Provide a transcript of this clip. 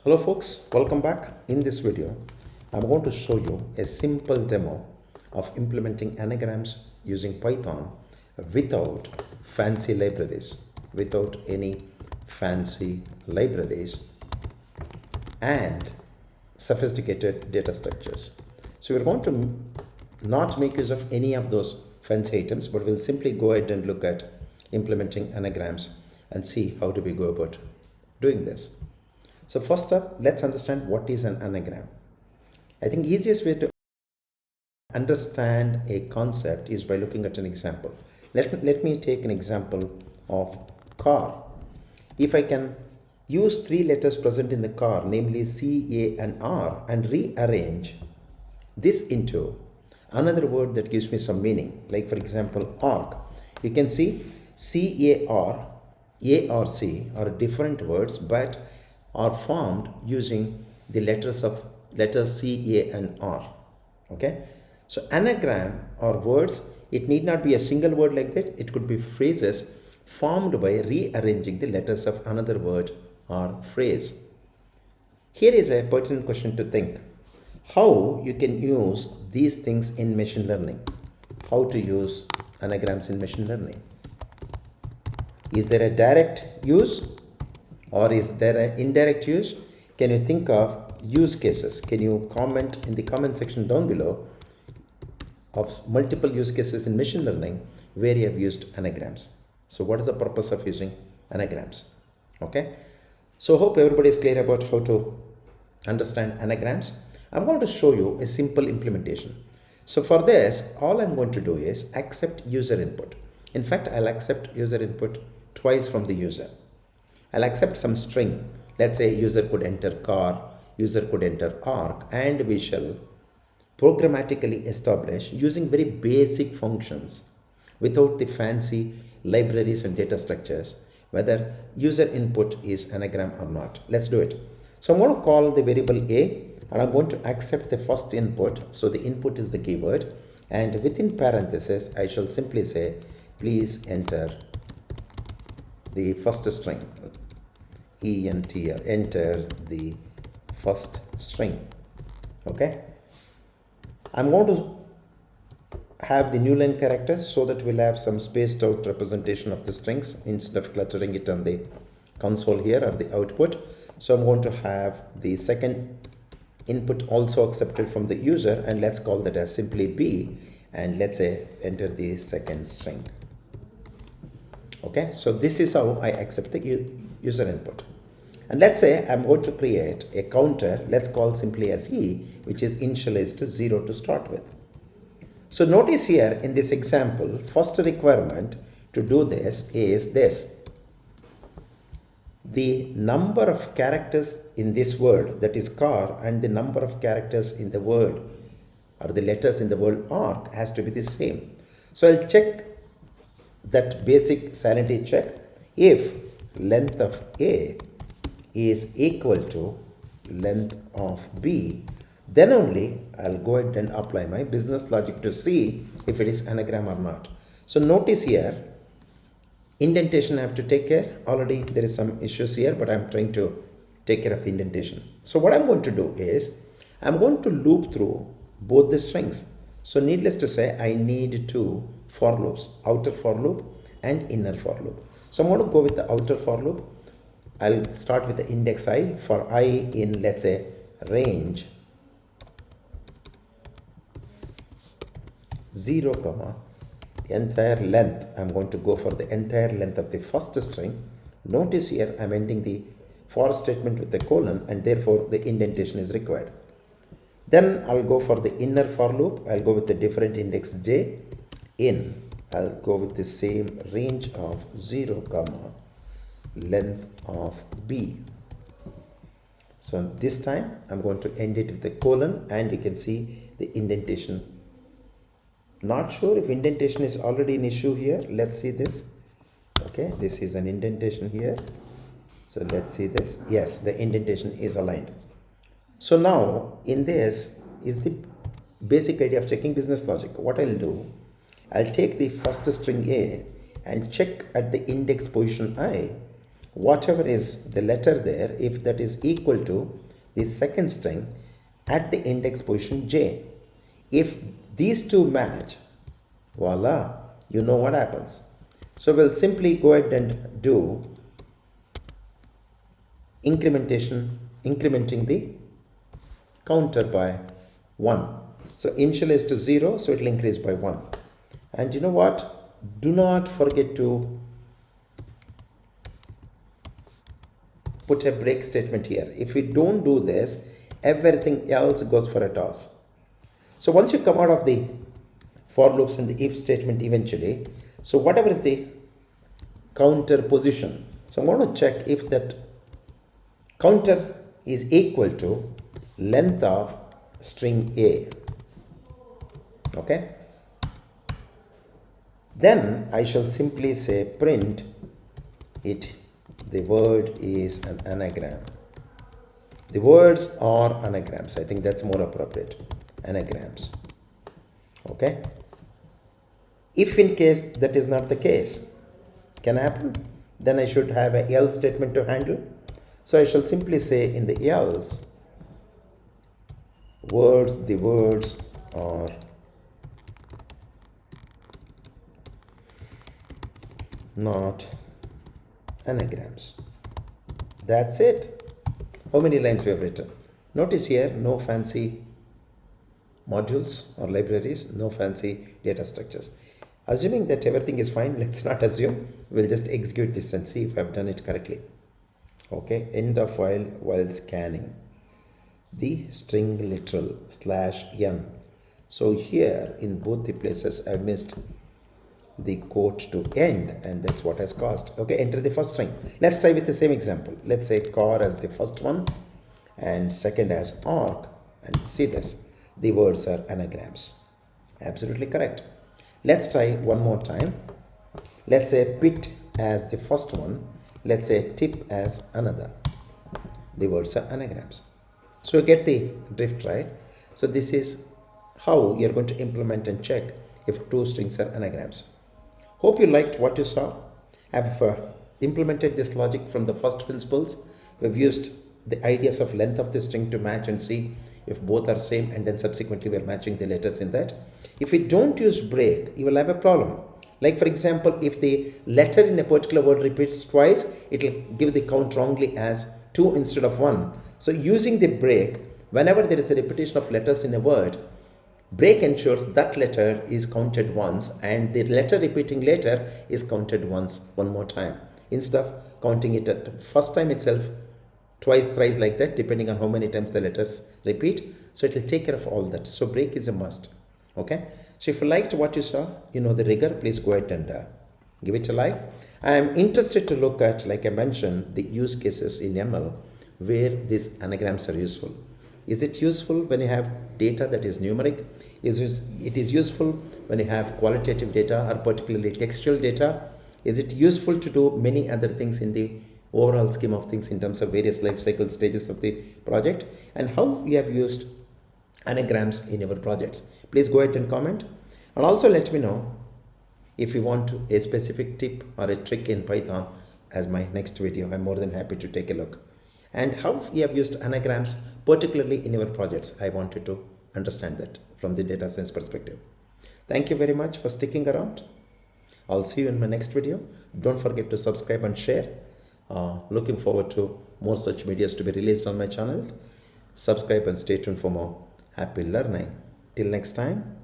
Hello folks, welcome back. In this video, I'm going to show you a simple demo of implementing anagrams using Python without fancy libraries, without any fancy libraries and sophisticated data structures. So we're going to not make use of any of those fancy items, but we'll simply go ahead and look at implementing anagrams and see how do we go about doing this. So first up, let's understand what is an anagram. I think easiest way to understand a concept is by looking at an example. Let me take an example of car. If I can use three letters present in the car, namely C, A and R, and rearrange this into another word that gives me some meaning, like for example arc, you can see CAR, ARC are different words but are formed using the letters C, A and R. Okay, so anagram or words, it need not be a single word like that, it could be phrases formed by rearranging the letters of another word or phrase. Here is a pertinent question to think: how you can use these things in machine learning. How to use anagrams in machine learning? Is there a direct use or is there an indirect use? Can you think of use cases? Can you comment in the comment section down below of multiple use cases in machine learning where you have used anagrams? So what is the purpose of using anagrams? Okay, so hope everybody is clear about how to understand anagrams. I'm going to show you a simple implementation. So for this, all I'm going to do is accept user input. In fact, I'll accept user input twice from the user. I'll accept some string. Let's say user could enter car, user could enter arc, and we shall programmatically establish using very basic functions without the fancy libraries and data structures whether user input is anagram or not. Let's do it. So I'm going to call the variable a and I'm going to accept the first input. So the input is the keyword, and within parentheses I shall simply say please enter the first string, enter the first string. Okay, I'm going to have the new line character so that we'll have some spaced out representation of the strings instead of cluttering it on the console here or the output. So I'm going to have the second input also accepted from the user, and let's call that as simply b, and let's say enter the second string. Okay, so this is how I accept the user input. And let's say I'm going to create a counter, let's call simply as e, which is initialized to 0 to start with. So notice here in this example, first requirement to do this is this: the number of characters in this word, that is car, and the number of characters in the word or the letters in the word arc has to be the same. So I'll check that basic sanity check. If length of A is equal to length of B, then only I'll go ahead and apply my business logic to see if it is anagram or not. So notice here, indentation I have to take care. Already there is some issues here, but I'm trying to take care of the indentation. So what I'm going to do is I'm going to loop through both the strings. So needless to say, I need two for loops, outer for loop and inner for loop. So I'm going to go with the outer for loop. I'll start with the index I. For I in, let's say, range 0 comma entire length, I'm going to go for the entire length of the first string. Notice here I'm ending the for statement with the colon, and therefore the indentation is required. Then I'll go for the inner for loop. I'll go with the different index j. In, I'll go with the same range of 0 comma length of b. So this time I'm going to end it with the colon, and you can see the indentation. Not sure if indentation is already an issue here. Let's see this. Okay, this is an indentation here. So let's see this. Yes, the indentation is aligned. So now in this is the basic idea of checking business logic. What I'll do, I'll take the first string A and check at the index position I whatever is the letter there, if that is equal to the second string at the index position j. If these two match, voila, you know what happens. So we'll simply go ahead and do incrementing the counter by 1. So initialize to 0, so it will increase by 1. And you know what? Do not forget to put a break statement here. If we don't do this, everything else goes for a toss. So once you come out of the for loops and the if statement eventually, so whatever is the counter position, so I'm going to check if that counter is equal to length of string A. Okay, then I shall simply say print it, the word is an anagram. The words are anagrams. I think that's more appropriate. Anagrams. Okay, if in case that is not the case, can happen, then I should have a else statement to handle. So I shall simply say in the else, the words are not anagrams. That's it. How many lines we have written? Notice here, no fancy modules or libraries, no fancy data structures. Assuming that everything is fine, let's not assume. We'll just execute this and see if I've done it correctly. Okay, end of while scanning the string literal /n. So here in both the places I missed the quote to end, and that's what has caused. Okay, enter the first string. Let's try with the same example. Let's say car as the first one and second as arc, and see this, the words are anagrams. Absolutely correct. Let's try one more time. Let's say pit as the first one, let's say tip as another. The words are anagrams. So you get the drift, right? So this is how you're going to implement and check if two strings are anagrams. Hope you liked what you saw. I've implemented this logic from the first principles. We've used the ideas of length of the string to match and see if both are same, and then subsequently we're matching the letters in that. If we don't use break, you will have a problem. Like for example, if the letter in a particular word repeats twice, it will give the count wrongly as 2 instead of 1. So using the break, whenever there is a repetition of letters in a word, break ensures that letter is counted once and the letter repeating later is counted once, one more time, instead of counting it at first time itself, twice, thrice, like that, depending on how many times the letters repeat. So it will take care of all that. So break is a must. Okay, so if you liked what you saw, you know the rigor, please go ahead and give it a like. I am interested to look at, like I mentioned, the use cases in ML where these anagrams are useful. Is it useful when you have data that is numeric? It is useful when you have qualitative data or particularly textual data? Is it useful to do many other things in the overall scheme of things in terms of various life cycle stages of the project? And how you have used anagrams in your projects? Please go ahead and comment, and also let me know if you want a specific tip or a trick in Python as my next video. I'm more than happy to take a look. And how you have used anagrams particularly in your projects, I wanted to understand that from the data science perspective. Thank you very much for sticking around. I'll see you in my next video. Don't forget to subscribe and share. Looking forward to more such videos to be released on my channel. Subscribe and stay tuned for more. Happy learning. Till next time.